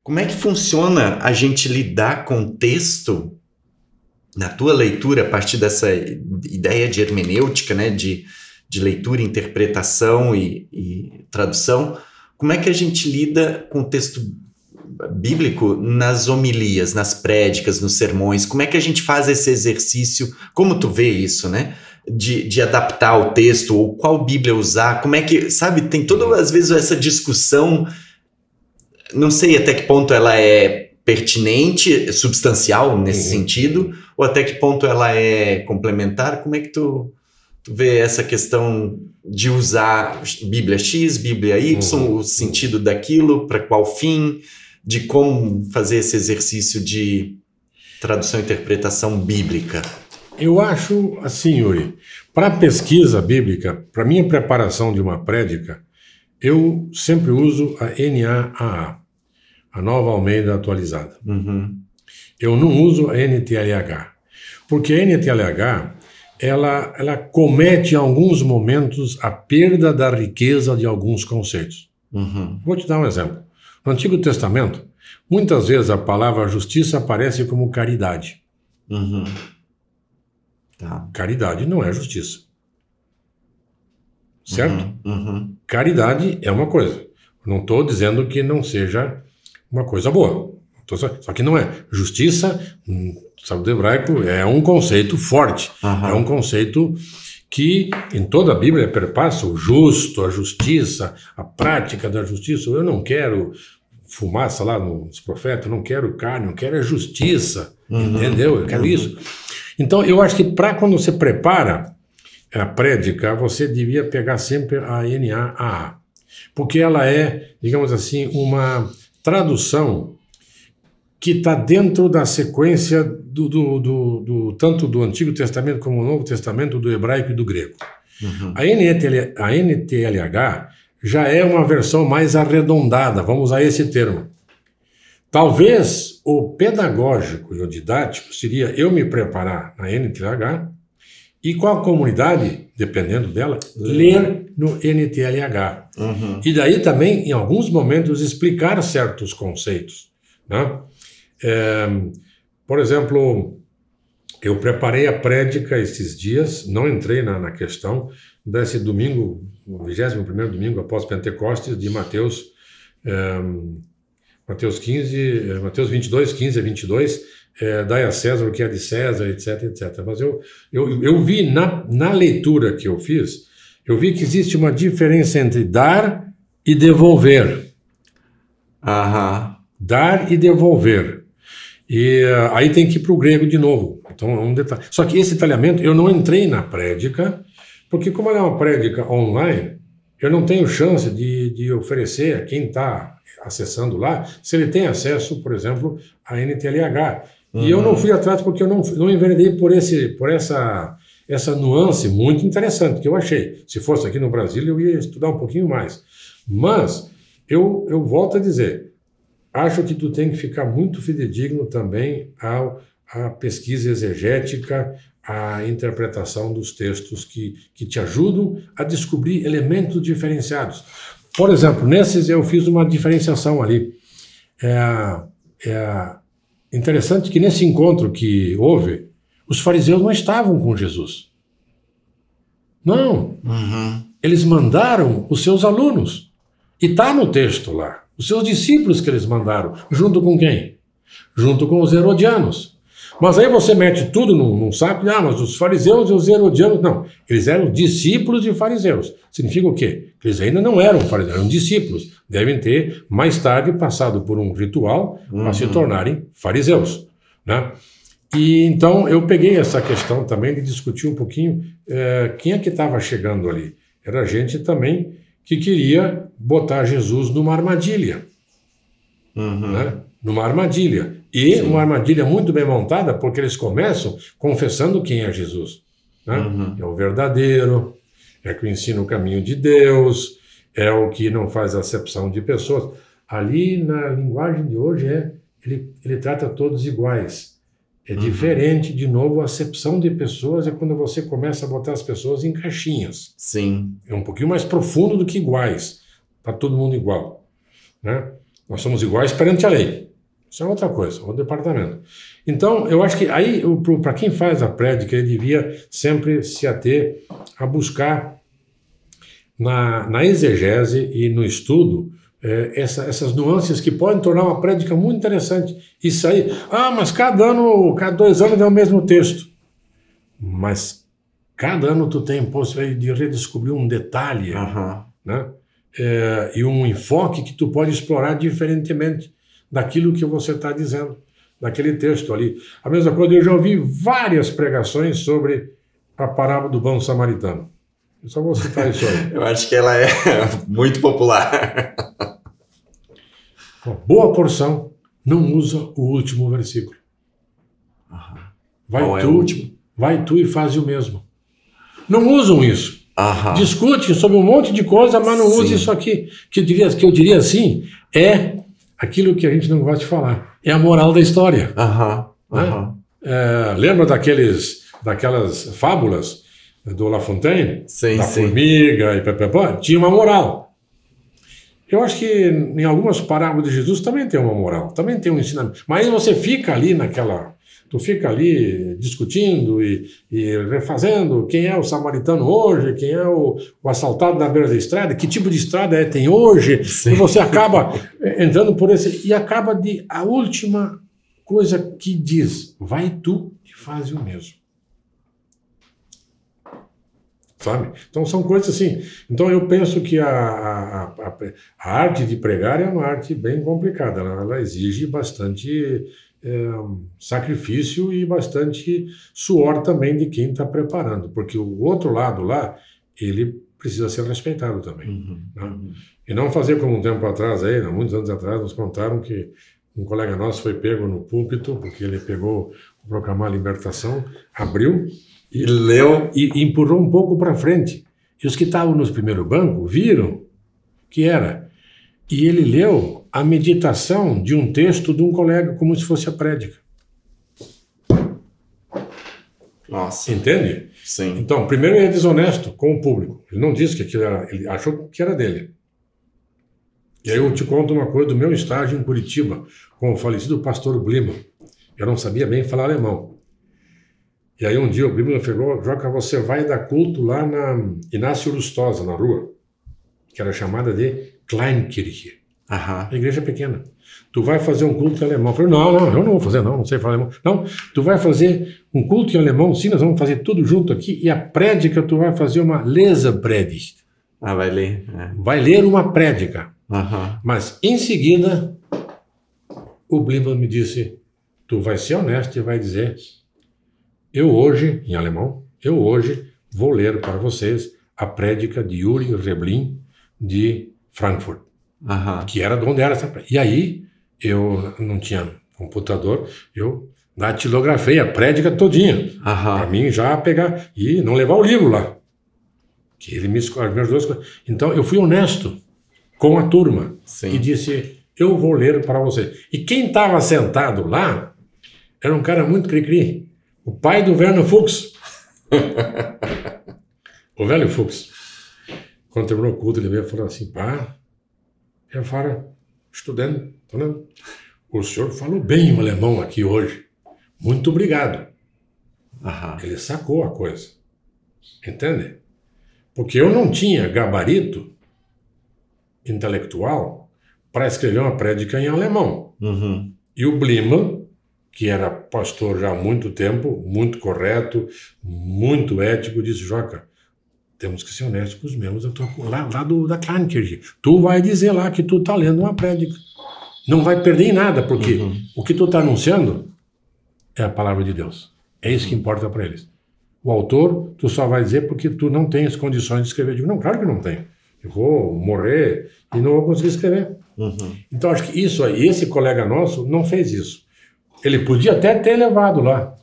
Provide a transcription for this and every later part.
Como é que funciona a gente lidar com o texto, na tua leitura, a partir dessa ideia de hermenêutica, né, de leitura, interpretação e tradução? Como é que a gente lida com o texto bíblico nas homilias, nas prédicas, nos sermões? Como é que a gente faz esse exercício? Como tu vê isso, né? De adaptar o texto, ou qual Bíblia usar? Como é que, sabe, tem toda, às vezes, essa discussão. Não sei até que ponto ela é pertinente, substancial nesse sentido, ou até que ponto ela é complementar. Como é que tu vê essa questão de usar Bíblia X, Bíblia Y, o sentido daquilo, para qual fim, de como fazer esse exercício de tradução e interpretação bíblica? Eu acho assim, Yuri, para a pesquisa bíblica, para minha preparação de uma prédica, eu sempre uso a NAAA, a Nova Almeida Atualizada. Eu não uso a NTLH, porque a NTLH, ela comete em alguns momentos a perda da riqueza de alguns conceitos. Vou te dar um exemplo. No Antigo Testamento, muitas vezes a palavra justiça aparece como caridade. Tá. Caridade não é justiça. Certo? Caridade é uma coisa. Não estou dizendo que não seja uma coisa boa. Só que não é. Justiça, sabe, do hebraico, é um conceito forte. É um conceito que em toda a Bíblia perpassa o justo, a justiça, a prática da justiça. Eu não quero fumaça lá nos profetas, não quero carne, não quero justiça. Entendeu? Eu quero isso. Então, eu acho que quando você prepara a prédica, você devia pegar sempre a NAAA, porque ela é, digamos assim, uma tradução que está dentro da sequência tanto do Antigo Testamento como do Novo Testamento, do hebraico e do grego. A NTLH já é uma versão mais arredondada, vamos usar esse termo. Talvez o pedagógico e o didático seria eu me preparar na NTLH e com a comunidade, dependendo dela, ler no NTLH. E daí também, em alguns momentos, explicar certos conceitos, né? Por exemplo, eu preparei a prédica esses dias, não entrei na questão desse domingo, o 21º domingo após Pentecostes, de Mateus 22, 15 a 22, dai a César o que é de César, etc, etc. Mas eu vi na leitura que eu fiz, eu vi que existe uma diferença entre dar e devolver. Dar e devolver. E aí tem que ir para o grego de novo. Então é um detalhe. Só que esse detalhamento, eu não entrei na prédica, porque como ela é uma prédica online, eu não tenho chance de oferecer a quem está acessando lá, se ele tem acesso, por exemplo, à NTLH. E eu não fui atrás porque eu não enveredei por essa nuance muito interessante que eu achei. Se fosse aqui no Brasil, eu ia estudar um pouquinho mais. Mas eu volto a dizer, acho que tu tem que ficar muito fidedigno também à pesquisa exegética, à interpretação dos textos que te ajudam a descobrir elementos diferenciados. Por exemplo, nesses eu fiz uma diferenciação ali. Interessante que nesse encontro que houve, os fariseus não estavam com Jesus. Não. Eles mandaram os seus alunos. E está no texto lá. Os seus discípulos que eles mandaram. Junto com quem? Junto com os herodianos. Mas aí você mete tudo num saco. Mas os fariseus e os herodianos... Não. Eles eram discípulos de fariseus. Significa o quê? Eles ainda não eram fariseus, eram discípulos. Devem ter, mais tarde, passado por um ritual para se tornarem fariseus, né? E então eu peguei essa questão também de discutir um pouquinho quem é que estava chegando ali. Era gente também que queria botar Jesus numa armadilha. Né? Numa armadilha. E Sim. Uma armadilha muito bem montada, porque eles começam confessando quem é Jesus. Né? É o verdadeiro, é que ensina o caminho de Deus, é o que não faz acepção de pessoas. Ali, na linguagem de hoje, ele trata todos iguais. É diferente, de novo, a acepção de pessoas é quando você começa a botar as pessoas em caixinhas. Sim. É um pouquinho mais profundo do que iguais. Está todo mundo igual. Né? Nós somos iguais perante a lei. Isso é outra coisa, outro departamento. Então, eu acho que aí, para quem faz a prédica, ele devia sempre se ater a buscar na exegese e no estudo essas nuances que podem tornar uma prédica muito interessante. Isso aí, mas cada 2 anos é o mesmo texto. Mas cada ano tu tem possibilidade de redescobrir um detalhe, né? E um enfoque que tu pode explorar diferentemente daquilo que você está dizendo, daquele texto ali. A mesma coisa, eu já ouvi várias pregações sobre a parábola do bom samaritano. Eu só vou citar isso aí. Eu acho que ela é muito popular. Uma boa porção não usa o último versículo. Vai tu e faz o mesmo. Não usam isso. Discute sobre um monte de coisa, mas não usa isso aqui. Que eu diria assim, é aquilo que a gente não gosta de falar. É a moral da história. Né? Lembra daquelas fábulas do La Fontaine? Da formiga e papapá? Tinha uma moral. Eu acho que em algumas parábolas de Jesus também tem uma moral, também tem um ensinamento. Mas você fica ali tu fica ali discutindo e refazendo quem é o samaritano hoje, quem é o assaltado na beira da estrada, que tipo de estrada tem hoje, e você acaba entrando por esse... E acaba a última coisa que diz, vai tu e faz o mesmo. Sabe? Então são coisas assim. Então eu penso que a arte de pregar é uma arte bem complicada. Ela exige bastante sacrifício e bastante suor também de quem está preparando, porque o outro lado lá, ele precisa ser respeitado também. Né? E não fazer como um tempo atrás, muitos anos atrás, nos contaram que um colega nosso foi pego no púlpito, porque ele pegou o Proclamar a Libertação, abriu e leu e empurrou um pouco para frente. E os que estavam nos primeiros bancos viram que era. E ele leu a meditação de um texto de um colega, como se fosse a prédica. Nossa. Entende? Sim. Então, primeiro ele é desonesto com o público. Ele não disse que aquilo era... Ele achou que era dele. E aí eu te conto uma coisa do meu estágio em Curitiba, com o falecido pastor Bliman. Eu não sabia bem falar alemão. E aí um dia o Bliman falou, Joca, você vai dar culto lá na Inácio Lustosa, na rua, que era chamada de Kleinkirche. A igreja pequena. Tu vai fazer um culto em alemão. Eu falei, não, eu não vou fazer, não sei falar alemão. Não, tu vai fazer um culto em alemão, sim, nós vamos fazer tudo junto aqui, e a prédica tu vai fazer uma Lesepredigt. Vai ler. Vai ler uma prédica. Mas em seguida, o Bliman me disse, tu vai ser honesto e vai dizer, eu hoje, em alemão, vou ler para vocês a prédica de Uri Reblin de Frankfurt. Que era de onde era essa prédica. E aí, eu não tinha computador, eu datilografei a prédica todinha. Para mim já pegar e não levar o livro lá. Que ele me ajudou. Então, eu fui honesto com a turma. E disse, eu vou ler para vocês. E quem estava sentado lá era um cara muito cri-cri. O pai do Werner Fuchs. O velho Fuchs. Quando terminou o culto, ele veio e falou assim, pá, eu falo, estudante, o senhor falou bem o alemão aqui hoje. Muito obrigado. Ele sacou a coisa. Entende? Porque eu não tinha gabarito intelectual para escrever uma prédica em alemão. E o Bliman, que era pastor já há muito tempo, muito correto, muito ético, disse, Joca, temos que ser honestos com os membros lá da Kleinkirche. Tu vai dizer lá que tu está lendo uma prédica. Não vai perder em nada, porque o que tu está anunciando é a palavra de Deus. É isso que importa para eles. O autor, tu só vai dizer porque tu não tens condições de escrever. Eu digo, não, claro que não tenho. Eu vou morrer e não vou conseguir escrever. Então, acho que isso aí, esse colega nosso não fez isso. Ele podia até ter levado lá.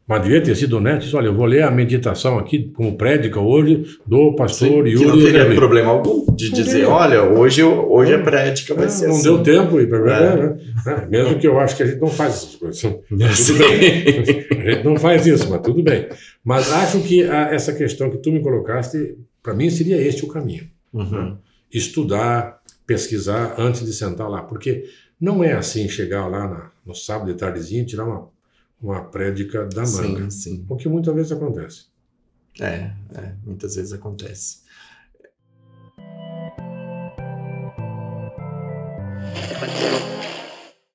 Mas devia ter sido honesto. Disse, olha, eu vou ler a meditação aqui como prédica hoje do pastor Yuri. Que não teria problema algum de dizer, olha, hoje a prédica vai ser não assim. Não deu tempo. Mesmo que eu acho que a gente não faz essas coisas. Tudo bem. A gente não faz isso, mas tudo bem. Mas acho que essa questão que tu me colocaste, para mim seria este o caminho. Estudar, pesquisar antes de sentar lá, porque não é assim chegar lá no sábado de tardezinha e tirar uma prédica da manga, Sim. o que muitas vezes acontece. Muitas vezes acontece.